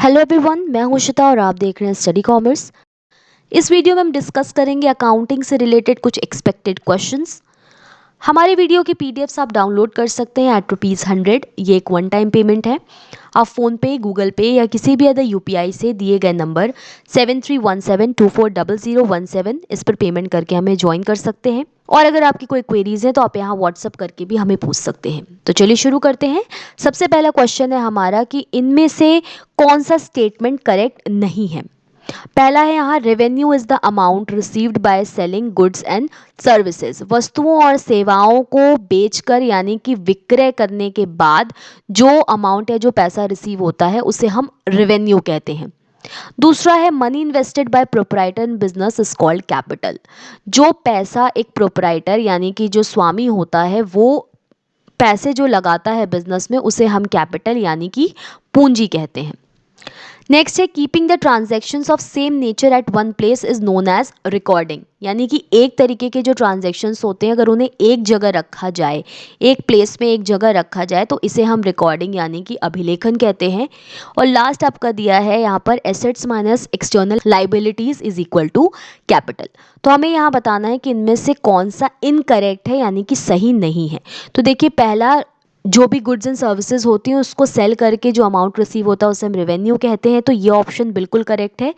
Hello everyone, मैं हूं शिता और आप देख रहे हैं स्टडी कॉमर्स। इस वीडियो में हम डिस्कस करेंगे अकाउंटिंग से रिलेटेड कुछ एक्सपेक्टेड क्वेश्चंस। हमारे वीडियो की पीडीएफ्स आप डाउनलोड कर सकते हैं एट ₹100। ये एक वन टाइम पेमेंट है। आप फ़ोनपे, गूगल पे या किसी भी अदर यूपीआई से दिए गए नंबर 7317240017 इस पर पेमेंट करके हमें ज्वाइन कर सकते हैं। और अगर आपकी कोई क्वेरीज है तो आप यहाँ व्हाट्सअप करके भी हमें पूछ सकते हैं। तो चलिए शुरू करते हैं। सबसे पहला क्वेश्चन है हमारा कि इनमें से कौन सा स्टेटमेंट करेक्ट नहीं है। पहला है यहाँ, revenue is the amount received by selling goods and services. वस्तुओं और सेवाओं को बेचकर यानी कि विक्रय करने के बाद जो अमाउंट या जो पैसा रिसीव होता है उसे हम रेवेन्यू कहते हैं। दूसरा है, money invested bye proprietor in business is called capital. जो पैसा एक प्रोप्राइटर यानी कि जो स्वामी होता है वो पैसे जो लगाता है बिजनेस में उसे हम कैपिटल यानी कि पूंजी कहते हैं। नेक्स्ट है, keeping the transactions of same nature at one place is known as recording. यानी कि एक तरीके के जो ट्रांजैक्शंस होते हैं अगर उन्हें एक जगह रखा जाए, एक प्लेस में एक जगह रखा जाए तो इसे हम रिकॉर्डिंग यानी कि अभिलेखन कहते हैं। और लास्ट आपका दिया है यहाँ पर, assets minus external liabilities is equal to capital. तो हमें यहाँ बताना है कि इनमें से कौन सा इनकरेक्ट है यानी कि सही नहीं है। तो देखिए, पहला, जो भी गुड्स एंड सर्विसेज होती हैं उसको सेल करके जो अमाउंट रिसीव होता है उसे हम रेवेन्यू कहते हैं, तो ये ऑप्शन बिल्कुल करेक्ट है।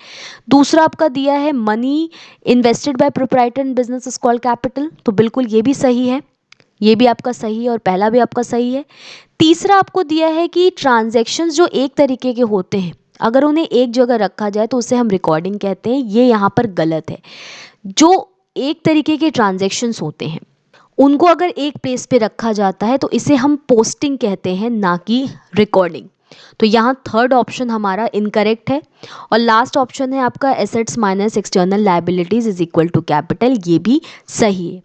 दूसरा आपका दिया है, money invested bye proprietor in business is called capital, तो बिल्कुल ये भी सही है। ये भी आपका सही है और पहला भी आपका सही है। तीसरा आपको दिया है कि ट्रांजैक्शंस जो एक तरीके के होते हैं अगर उन्हें एक जगह रखा जाए तो उसे हम रिकॉर्डिंग कहते हैं, ये यहाँ पर गलत है। जो एक तरीके के ट्रांजैक्शंस होते हैं उनको अगर एक प्लेस पे रखा जाता है तो इसे हम पोस्टिंग कहते हैं, ना कि रिकॉर्डिंग। तो यहाँ थर्ड ऑप्शन हमारा इनकरेक्ट है। और लास्ट ऑप्शन है आपका, assets minus external liabilities is equal to capital, ये भी सही है।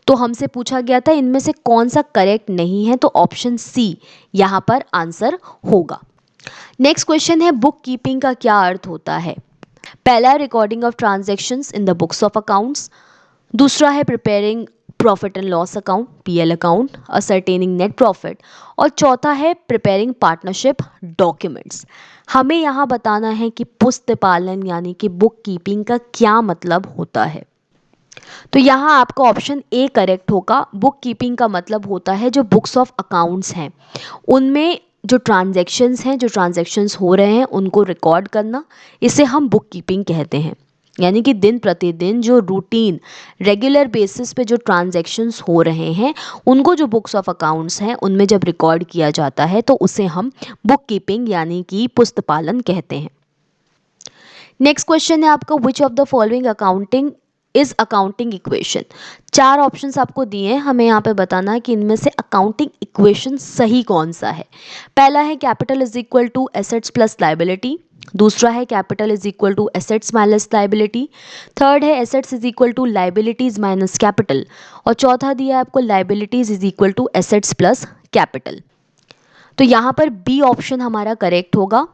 तो हमसे पूछा गया था इनमें से कौन सा करेक्ट नहीं है, तो ऑप्शन सी यहाँ पर आंसर होगा। नेक्स्ट क्वेश्चन है, बुक कीपिंग का क्या अर्थ होता है। पहला, recording of transactions in the books of accounts. दूसरा है, preparing profit and loss account, PL account, ascertaining net profit. और चौथा है, प्रिपेयरिंग पार्टनरशिप डॉक्यूमेंट्स। हमें यहाँ बताना है कि पुस्त पालन यानी कि बुक कीपिंग का क्या मतलब होता है। तो यहाँ आपका ऑप्शन ए करेक्ट होगा। बुक कीपिंग का मतलब होता है जो बुक्स ऑफ अकाउंट्स हैं उनमें जो ट्रांजैक्शंस हो रहे हैं उनको रिकॉर्ड करना, इसे हम बुक कीपिंग कहते हैं। यानी कि दिन प्रतिदिन जो रूटीन रेगुलर बेसिस पे जो ट्रांजैक्शंस हो रहे हैं उनको जो बुक्स ऑफ अकाउंट्स हैं उनमें जब रिकॉर्ड किया जाता है तो उसे हम बुक कीपिंग यानी कि पुस्तपालन कहते हैं। नेक्स्ट क्वेश्चन है आपका, which of the following accounting is accounting equation. चार ऑप्शंस आपको दिए हैं, हमें यहाँ पे बताना है कि इनमें से अकाउंटिंग इक्वेशन सही कौन सा है। पहला है, capital is equal to assets plus liability. दूसरा है, capital is equal to assets minus liability. Third है, assets is equal to liabilities minus capital. और चौथा दिया है आपको, liabilities is equal to assets plus capital. तो यहाँ पर बी ऑप्शन हमारा करेक्ट होगा।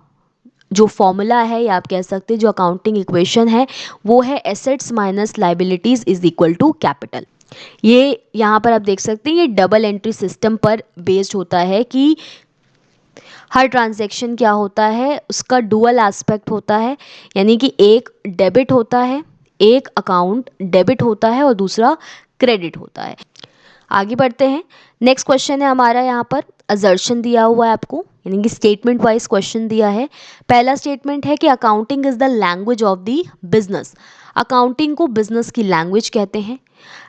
जो फॉर्मूला है या आप कह सकते हैं जो अकाउंटिंग इक्वेशन है वो है assets minus liabilities is equal to capital. ये यहाँ पर आप देख सकते हैं ये डबल एंट्री सिस्टम पर बेस्ड होता है कि हर ट्रांजैक्शन क्या होता है उसका डुअल एस्पेक्ट होता है। यानी कि एक डेबिट होता है, एक अकाउंट डेबिट होता है और दूसरा क्रेडिट होता है। आगे बढ़ते हैं। नेक्स्ट क्वेश्चन है हमारा, यहाँ पर असर्शन दिया हुआ है आपको, यानी कि स्टेटमेंट वाइज क्वेश्चन दिया है। पहला स्टेटमेंट है कि accounting is the language of the business. Accounting को बिजनेस की लैंग्वेज कहते हैं।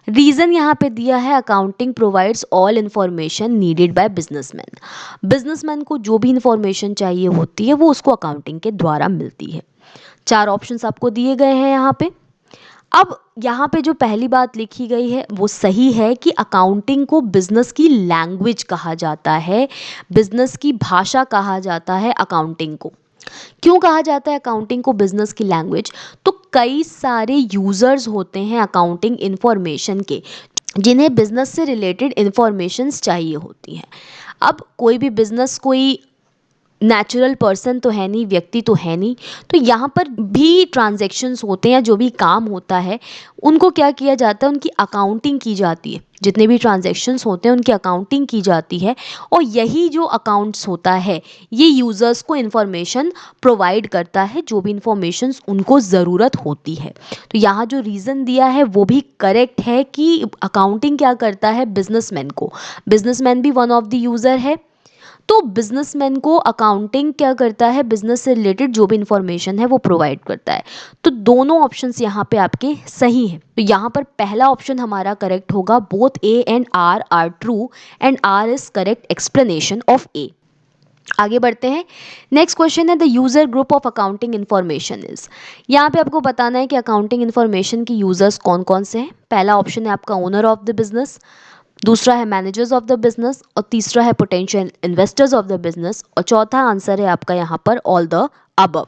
रीजन यहाँ पे दिया है, accounting provides all information needed bye businessman. Businessman को जो भी इंफॉर्मेशन चाहिए होती है वो उसको अकाउंटिंग के द्वारा मिलती है। चार ऑप्शंस आपको दिए गए हैं यहाँ पे। अब यहाँ पे जो पहली बात लिखी गई है वो सही है कि अकाउंटिंग को बिजनेस की लैंग्वेज कहा जाता है, बिजनेस की भाषा कहा जाता है अकाउंटिंग को। क्यों कहा जाता है अकाउंटिंग को बिजनेस की लैंग्वेज, तो कई सारे यूजर्स होते हैं अकाउंटिंग इंफॉर्मेशन के जिन्हें बिजनेस से रिलेटेड इंफॉर्मेशंस चाहिए होती हैं। अब कोई भी बिजनेस कोई नेचुरल पर्सन तो है नहीं, व्यक्ति तो है नहीं। तो यहाँ पर भी ट्रांजैक्शंस होते हैं, जो भी काम होता है उनको क्या किया जाता है, उनकी अकाउंटिंग की जाती है। जितने भी ट्रांजैक्शंस होते हैं उनकी अकाउंटिंग की जाती है, और यही जो अकाउंट्स होता है ये यूज़र्स को इन्फॉर्मेशन प्रोवाइड करता है, जो भी इंफॉर्मेशंस उनको ज़रूरत होती है। तो यहाँ जो रीज़न दिया है वो भी करेक्ट है कि अकाउंटिंग क्या करता है बिजनेसमैन को, बिजनेसमैन भी वन ऑफ द यूज़र है। तो बिजनेसमैन को अकाउंटिंग क्या करता है, बिजनेस से रिलेटेड जो भी इंफॉर्मेशन है वो प्रोवाइड करता है। तो दोनों ऑप्शंस यहाँ पे आपके सही हैं। तो यहाँ पर पहला ऑप्शन हमारा करेक्ट होगा, both A and R are true and R is correct explanation of A. आगे बढ़ते हैं। नेक्स्ट क्वेश्चन है the user group of accounting information is. यहाँ पे आपको बताना है कि अकाउंटिंग इन्फॉर्मेशन की यूजर्स कौन कौन से हैं। पहला ऑप्शन है आपका ओनर ऑफ द बिजनेस, दूसरा है मैनेजर्स ऑफ द बिजनेस, और तीसरा है potential investors of the business, और चौथा आंसर है आपका यहाँ पर ऑल द अबव।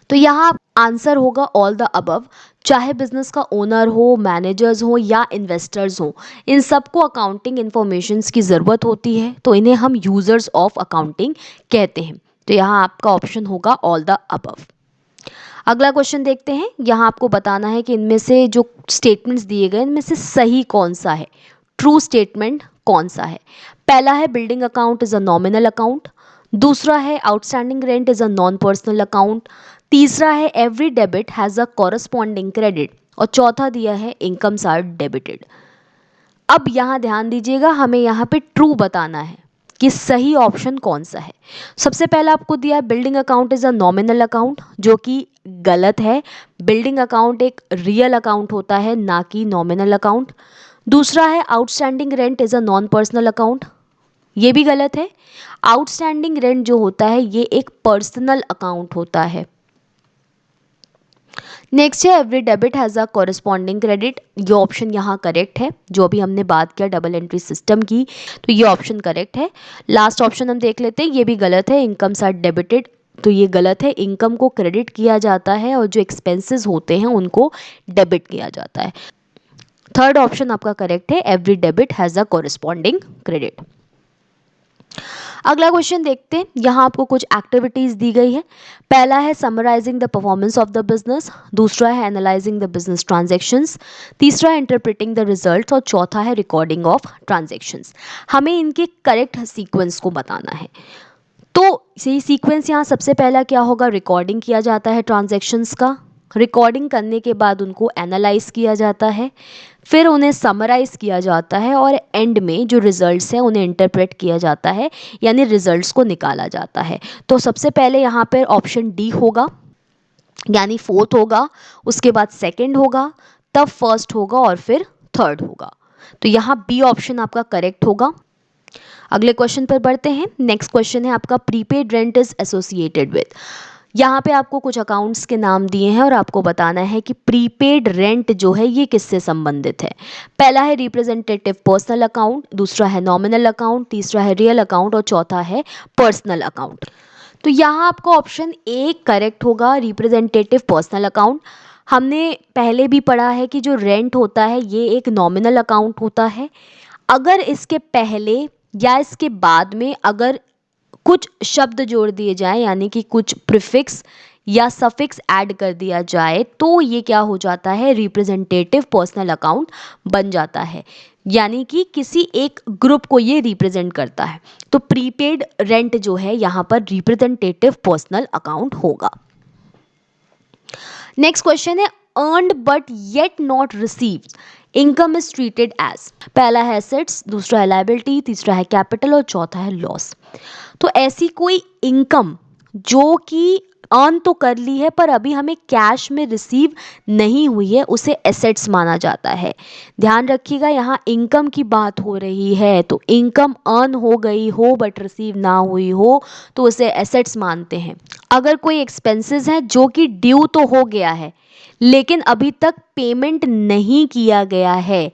तो यहाँ आंसर होगा ऑल द अबव। चाहे बिजनेस का ओनर हो, मैनेजर्स हो या इन्वेस्टर्स हो, इन सबको अकाउंटिंग इन्फॉर्मेशंस की ज़रूरत होती है, तो इन्हें हम यूजर्स ऑफ अकाउंटिंग कहते हैं। तो यहाँ आपका ऑप्शन होगा ऑल द अबव। अगला क्वेश्चन देखते हैं। यहाँ आपको बताना है कि इनमें से जो स्टेटमेंट्स दिए गए इनमें से सही कौन सा है, ट्रू स्टेटमेंट कौन सा है। पहला है building account is a nominal account, दूसरा है outstanding rent is a non personal account, तीसरा है every debit has a corresponding credit, और चौथा दिया है इनकम्स आर डेबिटेड। अब यहाँ ध्यान दीजिएगा, हमें यहाँ पे ट्रू बताना है कि सही ऑप्शन कौन सा है। सबसे पहला आपको दिया है building account is a nominal account, जो कि गलत है। बिल्डिंग अकाउंट एक रियल अकाउंट होता है, ना कि नॉमिनल अकाउंट। दूसरा है outstanding rent is a non personal account, ये भी गलत है। आउटस्टैंडिंग रेंट जो होता है ये एक पर्सनल अकाउंट होता है। नेक्स्ट है every debit has a corresponding credit, ये ऑप्शन यहाँ करेक्ट है। जो अभी हमने बात किया डबल एंट्री सिस्टम की, तो ये ऑप्शन करेक्ट है। लास्ट ऑप्शन हम देख लेते हैं, ये भी गलत है, इनकम्स आर डेबिटेड, तो ये गलत है। इनकम को क्रेडिट किया जाता है और जो एक्सपेंसेस होते हैं उनको डेबिट किया जाता है। थर्ड ऑप्शन आपका करेक्ट है, every debit has a corresponding credit. अगला क्वेश्चन देखते हैं। यहाँ आपको कुछ एक्टिविटीज दी गई है। पहला है summarising the performance of the business, दूसरा है एनालाइजिंग द बिजनेस ट्रांजैक्शंस, तीसरा है इंटरप्रेटिंग द रिजल्ट्स, और चौथा है रिकॉर्डिंग ऑफ ट्रांजैक्शंस। हमें इनके करेक्ट सीक्वेंस को बताना है। तो यही सीक्वेंस यहाँ सबसे पहला क्या होगा, रिकॉर्डिंग किया जाता है ट्रांजैक्शंस का, रिकॉर्डिंग करने के बाद उनको एनालाइज किया जाता है, फिर उन्हें समराइज किया जाता है, और एंड में जो रिजल्ट्स हैं उन्हें इंटरप्रेट किया जाता है, यानी रिजल्ट्स को निकाला जाता है। तो सबसे पहले यहाँ पर ऑप्शन डी होगा, यानी फोर्थ होगा, उसके बाद सेकंड होगा, तब फर्स्ट होगा, और फिर थर्ड होगा। तो यहाँ बी ऑप्शन आपका करेक्ट होगा। अगले क्वेश्चन पर बढ़ते हैं। नेक्स्ट क्वेश्चन है आपका prepaid rent is associated with. यहाँ पे आपको कुछ अकाउंट्स के नाम दिए हैं और आपको बताना है कि प्रीपेड रेंट जो है ये किससे संबंधित है। पहला है रिप्रेजेंटेटिव पर्सनल अकाउंट, दूसरा है नॉमिनल अकाउंट, तीसरा है रियल अकाउंट, और चौथा है पर्सनल अकाउंट। तो यहाँ आपका ऑप्शन ए करेक्ट होगा, रिप्रेजेंटेटिव पर्सनल अकाउंट। हमने पहले भी पढ़ा है कि जो रेंट होता है ये एक नॉमिनल अकाउंट होता है। अगर इसके पहले या इसके बाद में अगर कुछ शब्द जोड़ दिए जाए, यानी कि कुछ प्रीफिक्स या सफिक्स ऐड कर दिया जाए, तो ये क्या हो जाता है, रिप्रेजेंटेटिव पर्सनल अकाउंट बन जाता है, यानी कि किसी एक ग्रुप को ये रिप्रेजेंट करता है। तो प्रीपेड रेंट जो है यहाँ पर रिप्रेजेंटेटिव पर्सनल अकाउंट होगा। नेक्स्ट क्वेश्चन है earned but yet not received income is treated as. पहला है एसेट्स, दूसरा है लायबिलिटी, तीसरा है कैपिटल, और चौथा है लॉस। तो ऐसी कोई इनकम जो कि अर्न तो कर ली है पर अभी हमें कैश में रिसीव नहीं हुई है, उसे एसेट्स माना जाता है। ध्यान रखिएगा, यहाँ इनकम की बात हो रही है, तो इनकम अर्न हो गई हो बट रिसीव ना हुई हो तो उसे एसेट्स मानते हैं। अगर कोई एक्सपेंसेस है जो कि ड्यू तो हो गया है लेकिन अभी तक पेमेंट नहीं किया गया है,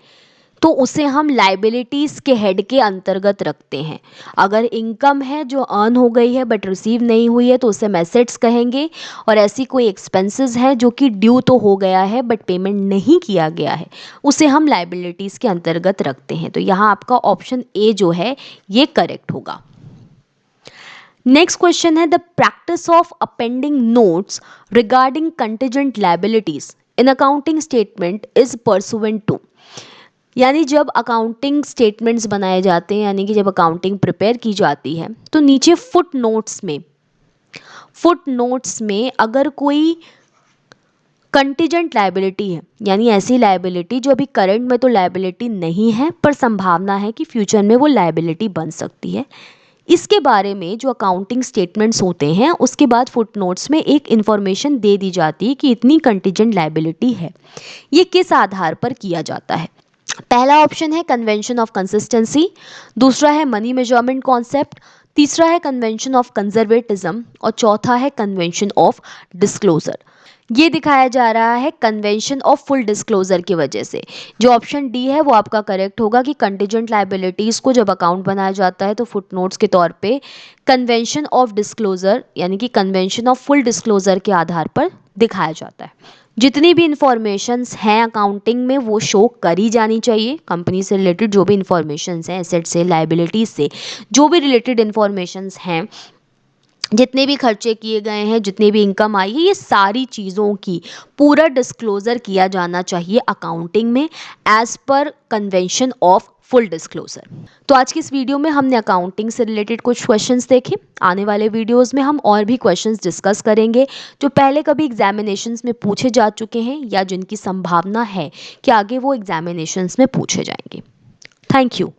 तो उसे हम लाइबिलिटीज़ के हेड के अंतर्गत रखते हैं। अगर इनकम है जो अर्न हो गई है बट रिसीव नहीं हुई है तो उसे हम एसेट्स कहेंगे, और ऐसी कोई एक्सपेंसेस है जो कि ड्यू तो हो गया है बट पेमेंट नहीं किया गया है, उसे हम लाइबिलिटीज़ के अंतर्गत रखते हैं। तो यहाँ आपका ऑप्शन ए जो है ये करेक्ट होगा। नेक्स्ट क्वेश्चन है the practice of appending notes regarding contingent liabilities in accounting statement is pursuant to. यानी जब अकाउंटिंग स्टेटमेंट्स बनाए जाते हैं, यानी कि जब अकाउंटिंग प्रिपेयर की जाती है, तो नीचे फुट नोट्स में अगर कोई कंटिजेंट लायबिलिटी है, यानी ऐसी लायबिलिटी जो अभी करंट में तो लायबिलिटी नहीं है पर संभावना है कि फ्यूचर में वो लायबिलिटी बन सकती है, इसके बारे में जो अकाउंटिंग स्टेटमेंट्स होते हैं उसके बाद फुट नोट्स में एक इन्फॉर्मेशन दे दी जाती है कि इतनी कंटिजेंट लायबिलिटी है। ये किस आधार पर किया जाता है? पहला ऑप्शन है कन्वेंशन ऑफ कंसिस्टेंसी, दूसरा है मनी मेजरमेंट कॉन्सेप्ट, तीसरा है कन्वेंशन ऑफ कंजर्वेटिज्म और चौथा है कन्वेंशन ऑफ डिस्क्लोजर। ये दिखाया जा रहा है कन्वेंशन ऑफ फुल डिस्क्लोजर की वजह से। जो ऑप्शन डी है वो आपका करेक्ट होगा कि कंटिजेंट लायबिलिटीज को जब अकाउंट बनाया जाता है तो फुटनोट्स के तौर पे कन्वेंशन ऑफ डिस्क्लोजर यानी कि कन्वेंशन ऑफ फुल डिस्क्लोजर के आधार पर दिखाया जाता है। जितनी भी इंफॉर्मेशंस हैं अकाउंटिंग में वो शो करी जानी चाहिए। कंपनी से रिलेटेड जो भी इंफॉर्मेशंस हैं, एसेट से, लायबिलिटीज से जो भी रिलेटेड इंफॉर्मेशंस हैं, जितने भी खर्चे किए गए हैं, जितनी भी इनकम आई है, ये सारी चीज़ों की पूरा डिस्क्लोजर किया जाना चाहिए अकाउंटिंग में as per convention of full disclosure. तो आज की इस वीडियो में हमने अकाउंटिंग से रिलेटेड कुछ क्वेश्चंस देखे। आने वाले वीडियोस में हम और भी क्वेश्चंस डिस्कस करेंगे जो पहले कभी एग्जामिनेशंस में पूछे जा चुके हैं या जिनकी संभावना है कि आगे वो एग्जामिनेशंस में पूछे जाएंगे। Thank you.